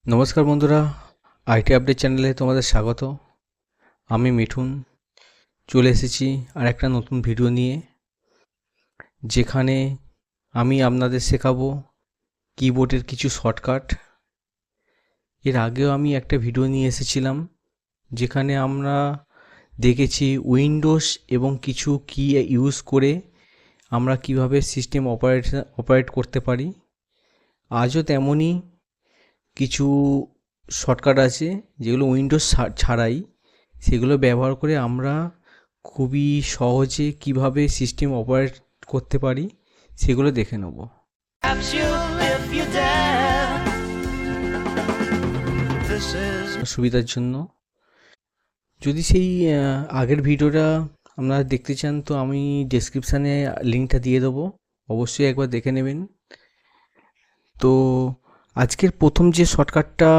নমস্কার বন্ধুরা, IT update চ্যানেলে তোমাদের স্বাগত। আমি মিঠুন চলে এসেছি আর একটা নতুন ভিডিও নিয়ে, যেখানে আমি আপনাদের শেখাবো কিবোর্ডের কিছু শর্টকাট। এর আগেও আমি একটা ভিডিও নিয়ে এসেছিলাম, যেখানে আমরা দেখেছি উইন্ডোজ এবং কিছু কি ইউজ করে আমরা কিভাবে সিস্টেম অপারেট করতে পারি। আজও তেমনই কিছু শর্টকাট আছে যেগুলো উইন্ডোজ ছাড়াই, সেগুলো ব্যবহার করে আমরা খুবই সহজে কিভাবে সিস্টেম অপারেট করতে পারি সেগুলো দেখে নেব সুবিধার জন্য। যদি সেই আগের ভিডিওটা আপনারা দেখতে চান তো আমি ডেসক্রিপশানে লিঙ্কটা দিয়ে দেবো, অবশ্যই একবার দেখে নেবেন। তো আজকের প্রথম যে শর্টকাটটা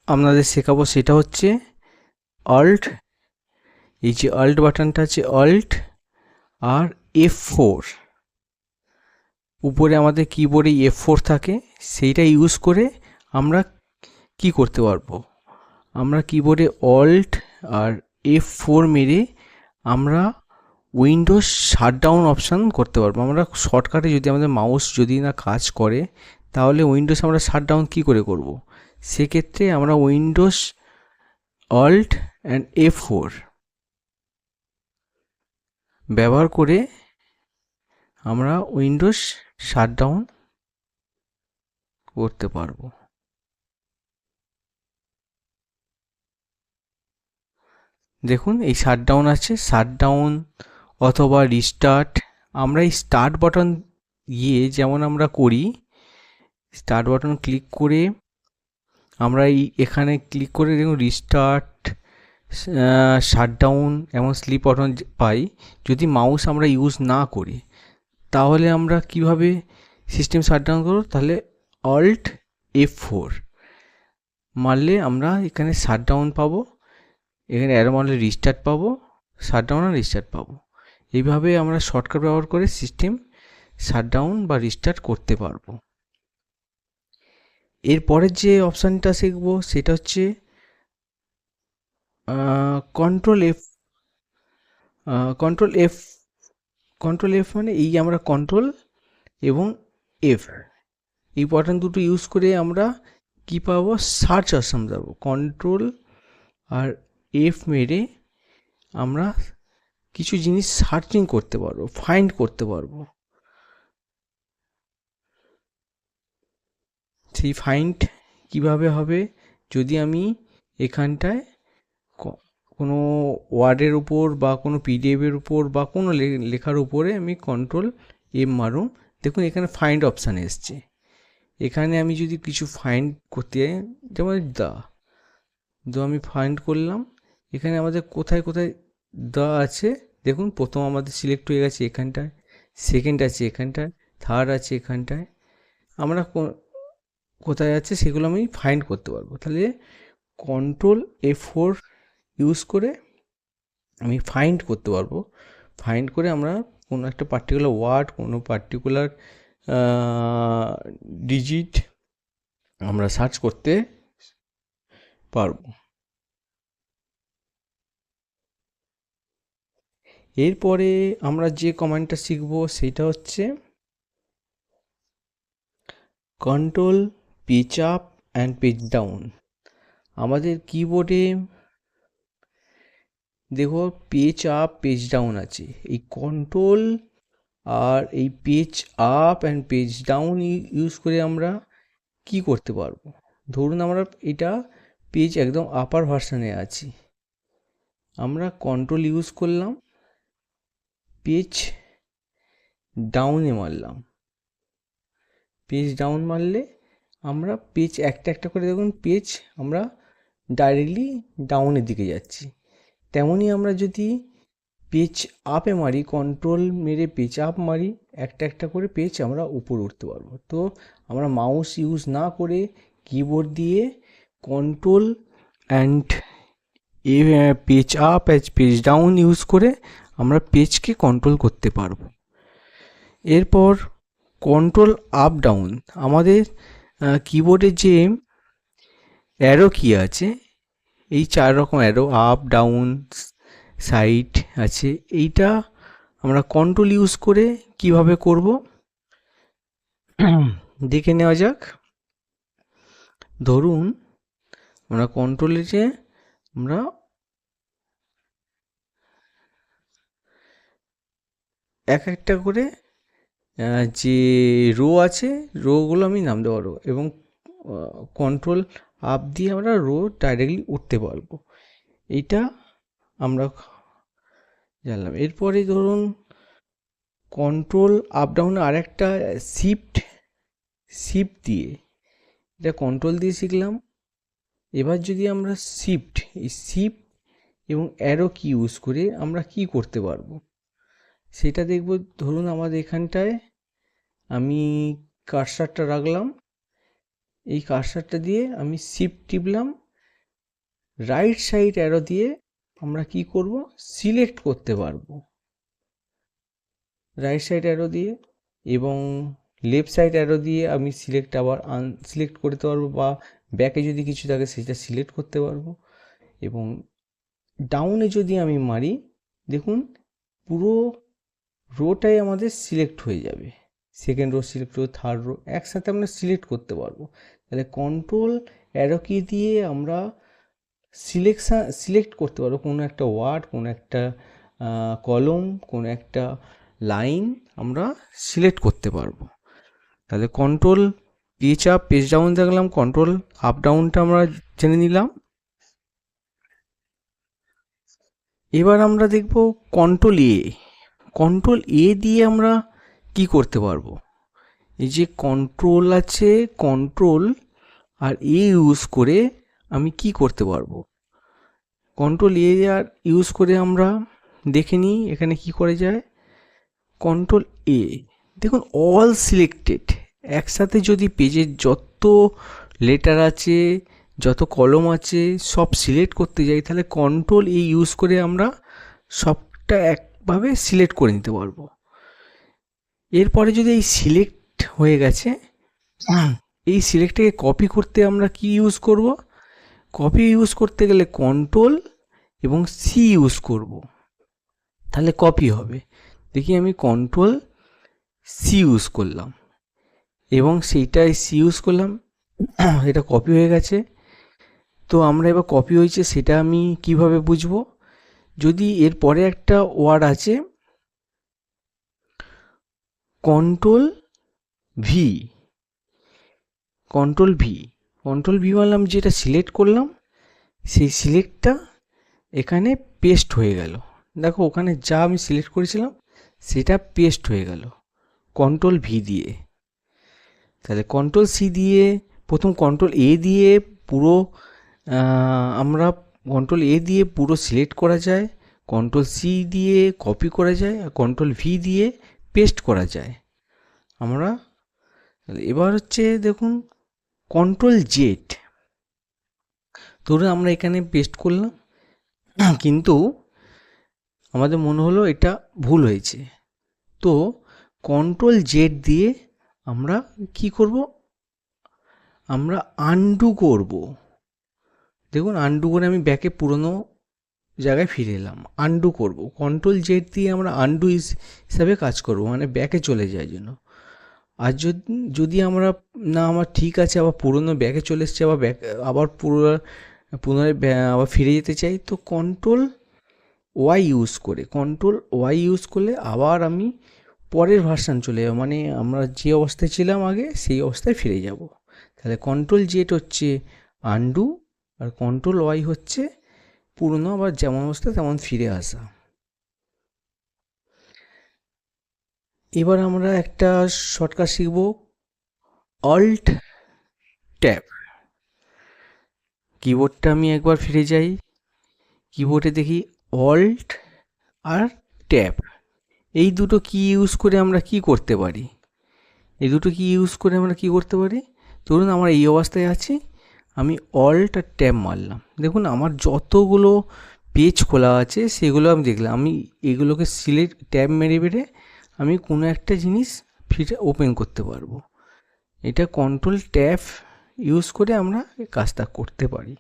আপনাদের শেখাবো সেটা হচ্ছে অল্ট। এই যে অল্ট বাটনটা আছে, অল্ট আর F4, উপরে আমাদের কিবোর্ডে F4 থাকে, সেইটা ইউজ করে আমরা কি করতে পারবো, আমরা কিবোর্ডে অল্ট আর F4 মেরে আমরা উইন্ডোজ শাটডাউন অপশান করতে পারবো। আমরা শর্টকাটে যদি আমাদের মাউস যদি না কাজ করে, তাহলে উইন্ডোজ আমরা শাটডাউন কী করে করব, সেক্ষেত্রে আমরা উইন্ডোজ অল্ট অ্যান্ড F4 ব্যবহার করে আমরা উইন্ডোজ শাটডাউন করতে পারবো। দেখুন এই শাটডাউন আছে, শাটডাউন অথবা রিস্টার্ট। আমরা এই স্টার্ট বাটন গিয়ে যেমন আমরা করি, স্টার্ট বাটন ক্লিক করে আমরা এখানে ক্লিক করে দেখুন রিস্টার্ট, শাটডাউন এমন স্লিপ বাটন পাই। যদি মাউস আমরা ইউজ না করি, তাহলে আমরা কিভাবে সিস্টেম শাটডাউন করব, তাহলে অল্ট F4 মারলে আমরা এখানে শাটডাউন পাবো, এখানে অ্যারো মারলে রিস্টার্ট পাবো, শাটডাউন আর রিস্টার্ট পাবো। এইভাবে আমরা শর্টকাট ব্যবহার করে সিস্টেম শাটডাউন বা রিস্টার্ট করতে পারবো। এরপরের যে অপশানটা শিখবো সেটা হচ্ছে কন্ট্রোল F। কন্ট্রোল F মানে এই আমরা কন্ট্রোল এবং F এই বাটন দুটো ইউজ করে আমরা কি পাবো, সার্চ অপশান পাবো। কন্ট্রোল আর F মেরে আমরা কিছু জিনিস সার্চিং করতে পারবো, ফাইন্ড করতে পারবো। সেই ফাইন্ড কিভাবে হবে, যদি আমি এখানটায় কোনো ওয়ার্ডের উপর বা কোনো পিডিএফের উপর বা কোনো লেখার উপরে আমি কন্ট্রোল M মারুম, দেখুন এখানে ফাইন্ড অপশান এসছে। এখানে আমি যদি কিছু ফাইন্ড করতে যাই, যেমন দা আমি ফাইন্ড করলাম, এখানে আমাদের কোথায় কোথায় দা আছে দেখুন। প্রথম আমাদের সিলেক্ট হয়ে গেছে এখানটায়, সেকেন্ড আছে এখানটায়, থার্ড আছে এখানটায়। আমরা কোথায় আছে সেগুলো আমি ফাইন্ড করতে পারবো। তাহলে কন্ট্রোল F4 ইউজ করে আমি ফাইন্ড করতে পারবো। ফাইন্ড করে আমরা কোনো একটা পার্টিকুলার ওয়ার্ড, কোনো পার্টিকুলার ডিজিট আমরা সার্চ করতে পারবো। এরপরে আমরা যে কমান্ডটা শিখবো সেটা হচ্ছে control page up and page down. আমাদের কিবোর্ডে দেখো পেজ আপ পেজ ডাউন আছে, এই কন্ট্রোল আর এই page up and page down use করে আমরা কি করতে পারবো। ধরুন আমরা এটা পেজ একদম আপার ভার্সানে আছি, আমরা কন্ট্রোল ইউজ করলাম, পেজ ডাউনে মারলাম। পেজ ডাউন মারলে আমরা পেজ একটা একটা করে দেখুন পেজ আমরা ডাইরেক্টলি ডাউনের দিকে যাচ্ছি। তেমনই আমরা যদি পেজ আপে মারি, কন্ট্রোল মেরে পেজ আপ মারি, একটা একটা করে পেজ আমরা উপরে উঠতে পারবো। তো আমরা মাউস ইউজ না করে কিবোর্ড দিয়ে control and page up page down use করে আমরা পেজকে কন্ট্রোল করতে পারবো। এরপর কন্ট্রোল আপ ডাউন, আমাদের কিবোর্ডে যে অ্যারো কি আছে, এই 4 রকম অ্যারো, আপ ডাউন সাইড আছে, এইটা আমরা কন্ট্রোল ইউজ করে কিভাবে করব দেখে নেওয়া যাক। ধরুন আমরা কন্ট্রোলে যে আমরা এক একটা করে যে রো আছে রোগুলো আমি নামতে পারবো এবং কন্ট্রোল আপ দিয়ে আমরা রো ডাইরেক্টলি উঠতে পারবো, এইটা আমরা জানলাম। এরপরে ধরুন কন্ট্রোল আপ ডাউন আর একটা শিফট দিয়ে, এটা কন্ট্রোল দিয়ে শিখলাম। এবার যদি আমরা এই শিফট এবং অ্যারো কি ইউজ করে আমরা কি করতে পারবো সেটা দেখব। ধরুন আমাদের এখানটায় আমি কার্সারটা রাখলাম, এই কার্সারটা দিয়ে আমি শিফট টিপলাম, রাইট সাইড অ্যারো দিয়ে আমরা কি করব, সিলেক্ট করতে পারবো রাইট সাইড অ্যারো দিয়ে, এবং লেফট সাইড অ্যারো দিয়ে আমি সিলেক্ট আবার আনসিলেক্ট করতে পারবো, বা ব্যাকে যদি কিছু থাকে সেটা সিলেক্ট করতে পারবো। এবং ডাউনে যদি আমি মারি, দেখুন পুরো রোটাই আমাদের সিলেক্ট হয়ে যাবে, সেকেন্ড রো সিলেক্ট হবে, থার্ড রো একসাথে আমরা সিলেক্ট করতে পারবো। তাহলে কন্ট্রোল অ্যারো কি দিয়ে আমরা সিলেক্ট করতে পারবো কোনো একটা ওয়ার্ড, কোনো একটা কলম, কোনো একটা লাইন আমরা সিলেক্ট করতে পারবো। তাহলে control page up page down দেখলাম, কন্ট্রোল আপ ডাউনটা আমরা জেনে নিলাম। এবার আমরা দেখব কন্ট্রোল এ দিয়ে আমরা কি করতে পারবো। এই যে কন্ট্রোল আছে, কন্ট্রোল আর এ ইউজ করে আমি কি করতে পারবো। কন্ট্রোল এ আর ইউজ করে আমরা দেখে নিই এখানে কি করে যায়। কন্ট্রোল এ, দেখুন অল সিলেক্টেড, একসাথে যদি পেজের যত লেটার আছে, যত কলম আছে সব সিলেক্ট করতে যাই, তাহলে কন্ট্রোল এ ইউজ করে আমরা সবটা একভাবে সিলেক্ট করে নিতে পারবো। এরপরে যদি এই সিলেক্ট হয়ে গেছে, এই সিলেক্টটাকে কপি করতে আমরা কি ইউজ করব, কপি ইউজ করতে গেলে কন্ট্রোল এবং সি ইউজ করব, তাহলে কপি হবে। দেখি আমি কন্ট্রোল সি ইউজ করলাম এবং সেইটাই সি ইউজ করলাম, এটা কপি হয়ে গেছে। তো আমরা এবার কপি হয়েছে সেটা আমি কিভাবে বুঝবো, যদি এর পরে একটা ওয়ার্ড আছে কন্ট্রোল ভি, কন্ট্রোল ভি বললাম, যেটা সিলেক্ট করলাম সেই সিলেক্টটা এখানে পেস্ট হয়ে গেল। দেখো ওখানে যা আমি সিলেক্ট করেছিলাম সেটা পেস্ট হয়ে গেল কন্ট্রোল ভি দিয়ে। তাহলে কন্ট্রোল সি দিয়ে, প্রথম কন্ট্রোল এ দিয়ে পুরো আমরা কন্ট্রোল এ দিয়ে পুরো সিলেক্ট করা যায়, কন্ট্রোল সি দিয়ে কপি করা যায়, আর কন্ট্রোল ভি দিয়ে পেস্ট করা যায় আমরা। এবার হচ্ছে দেখুন কন্ট্রোল জেড, ধরুন আমরা এখানে পেস্ট করলাম কিন্তু আমাদের মনে হলো এটা ভুল হয়েছে, তো কন্ট্রোল জেড দিয়ে আমরা কি করব, আমরা আনডু করব। দেখুন আনডু করে আমি ব্যাকে পুরনো জায়গায় ফিরে এলাম, আনডু করব, কন্ট্রোল জেড দিয়ে আমরা আনডু হিসাবে কাজ করব, মানে ব্যাকে চলে যায় জন্য। আর যদি আমরা না আমার ঠিক আছে আবার পুরনো ব্যাকে চলে এসছে, আবার আবার পুনরায় আবার ফিরে যেতে চাই, তো কন্ট্রোল ওয়াই ইউজ করলে আবার আমি পরের ভার্সান চলে যাব, মানে আমরা যে অবস্থায় ছিলাম আগে সেই অবস্থায় ফিরে যাব। তাহলে কন্ট্রোল জেড হচ্ছে আনডু, আর কন্ট্রোল ওয়াই হচ্ছে পুরনো, আবার যেমন অবস্থা তেমন ফিরে আসা। এবার আমরা একটা শর্টকাট শিখব, অল্ট ট্যাব। কিবোর্ডটা আমি একবার ফিরে যাই, কিবোর্ডে দেখি অল্ট আর ট্যাব, এই দুটো কি ইউজ করে আমরা কি করতে পারি, ধরুন আমরা এই অবস্থায় আছি, আমি অল্ট আর ট্যাব মারলাম, দেখুন আমার যতগুলো পেজ খোলা আছে সেগুলো আমি দেখলাম, আমি এগুলোকে সিলেক্ট ট্যাব মেরে আমি কোনো একটা জিনিস ফিরে ওপেন করতে পারবো। এটা কন্ট্রোল ট্যাব ইউজ করে আমরা এই কাজটা করতে পারি।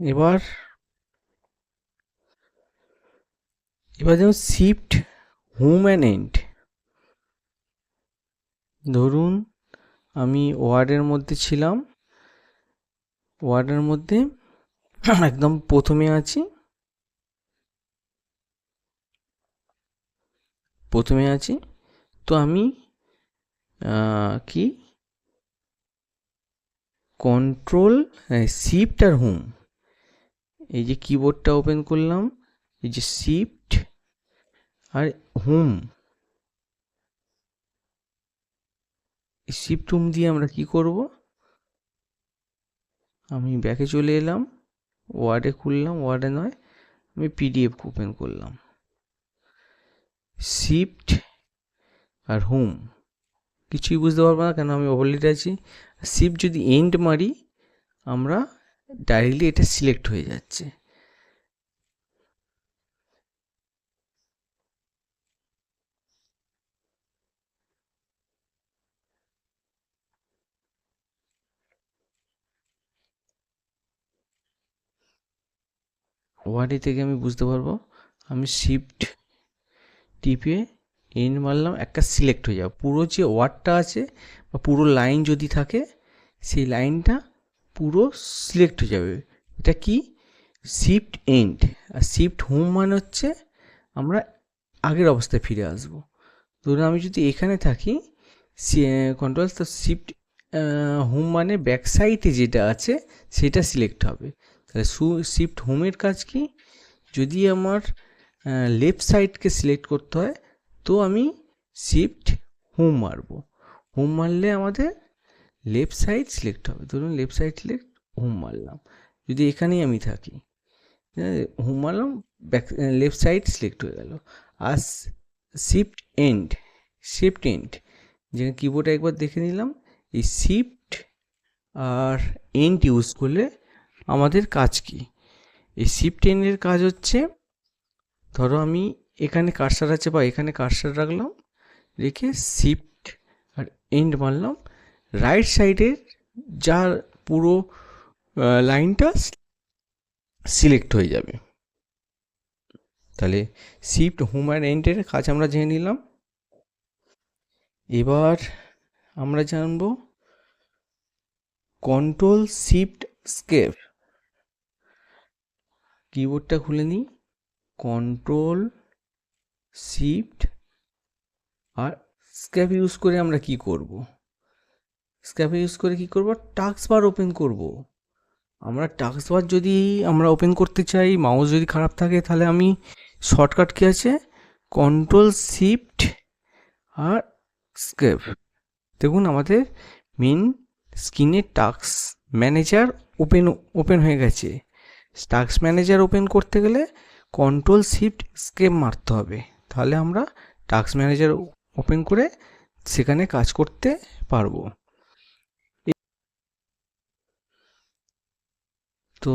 এবার যেমন শিফট হোম অ্যান্ড এন্ড, ধরুন আমি ওয়ার্ডের মধ্যে ছিলাম, ওয়ার্ডের মধ্যে একদম প্রথমে আছি, তো আমি কি কন্ট্রোল শিফট আর হোম, এই যে কিবোর্ডটা ওপেন করলাম, এই যে শিফট আর হোম, শিফট হোম দিয়ে আমরা কি করব, আমি ব্যাকে চলে এলাম, ওয়ার্ডে খুললাম, ওয়ার্ডে নয় আমি পিডিএফ ওপেন করলাম, শিফট আর হোম, কিছুই বুঝতে পারবো না কেন আমি ওভারলেট আছি। শিফট যদি এন্ড মারি আমরা ডাইরেক্টলি এটা সিলেক্ট হয়ে যাচ্ছে। ওয়ার্ডে থেকে আমি বুঝতে পারবো, আমি শিফট টিপে এন্ড মারলাম, একটা সিলেক্ট হয়ে যাবে, পুরো যে ওয়ার্ডটা আছে বা পুরো লাইন যদি থাকে সেই লাইনটা পুরো সিলেক্ট হয়ে যাবে। এটা কি শিফট এন্ড। আর শিফট হোম মানে হচ্ছে আমরা আগের অবস্থায় ফিরে আসবো। ধরুন আমি যদি এখানে থাকি কন্ট্রোল, তো শিফট হোম মানে ব্যাক সাইডে যেটা আছে সেটা সিলেক্ট হবে। তাহলে শিফট হোমের কাজ কি, যদি আমার লেফট সাইডকে সিলেক্ট করতে হয় তো আমি শিফট হোম মারবো, হোম মারলে আমাদের লেফট সাইড সিলেক্ট হবে। ধরুন লেফট সাইড সিলেক্ট, হোম মারলাম। যদি এখানেই আমি থাকি, হোম মারলাম, ব্যাক লেফট সাইড সিলেক্ট হয়ে গেল। আর শিফট এন্ড, যেখানে কিবোর্ডে একবার দেখে নিলাম, এই শিফট আর এন্ড ইউজ করলে আমাদের কাজ কি, এই শিফট এন্ডের কাজ হচ্ছে, ধরো আমি এখানে কার্সার আছে বা এখানে কার্সার রাখলাম, রেখে শিফট আর এন্ড মারলাম, রাইট সাইডের যার পুরো লাইনটা সিলেক্ট হয়ে যাবে। তাহলে শিফট হোম আর এন্ডের কাজ আমরা জেনে নিলাম। এবার আমরা জানবো কন্ট্রোল শিফট স্কেপ। কিবোর্ডটা খুলে নিই, কন্ট্রোল শিফট আর স্কেপ ইউজ করে আমরা কি করব, স্কেপ ইউজ করে কি করব, টাস্ক বার ওপেন করব। আমরা টাস্ক বার যদি আমরা ওপেন করতে চাই, মাউস যদি খারাপ থাকে, তাহলে আমি শর্টকাট কি আছে, কন্ট্রোল শিফট আর স্কেপ। দেখুন আমাদের মেন স্ক্রিনে টাস্ক ম্যানেজার ওপেন হয়ে গেছে। টাস্ক ম্যানেজার ওপেন করতে গেলে কন্ট্রোল শিফট স্কেপ মারতে হবে, তাহলে আমরা টাস্ক ম্যানেজার ওপেন করে সেখানে কাজ করতে পারবো। তো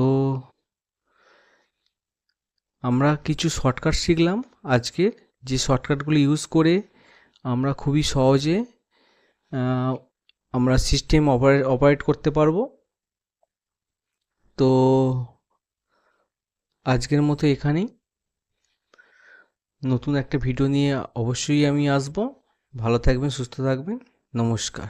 আমরা কিছু শর্টকাট শিখলাম আজকে, যে শর্টকাটগুলো ইউজ করে আমরা খুবই সহজে আমরা সিস্টেম অপারেট করতে পারবো। তো আজকের মতো এখানেই, নতুন একটা ভিডিও নিয়ে অবশ্যই আমি আসবো। ভালো থাকবেন, সুস্থ থাকবেন, নমস্কার।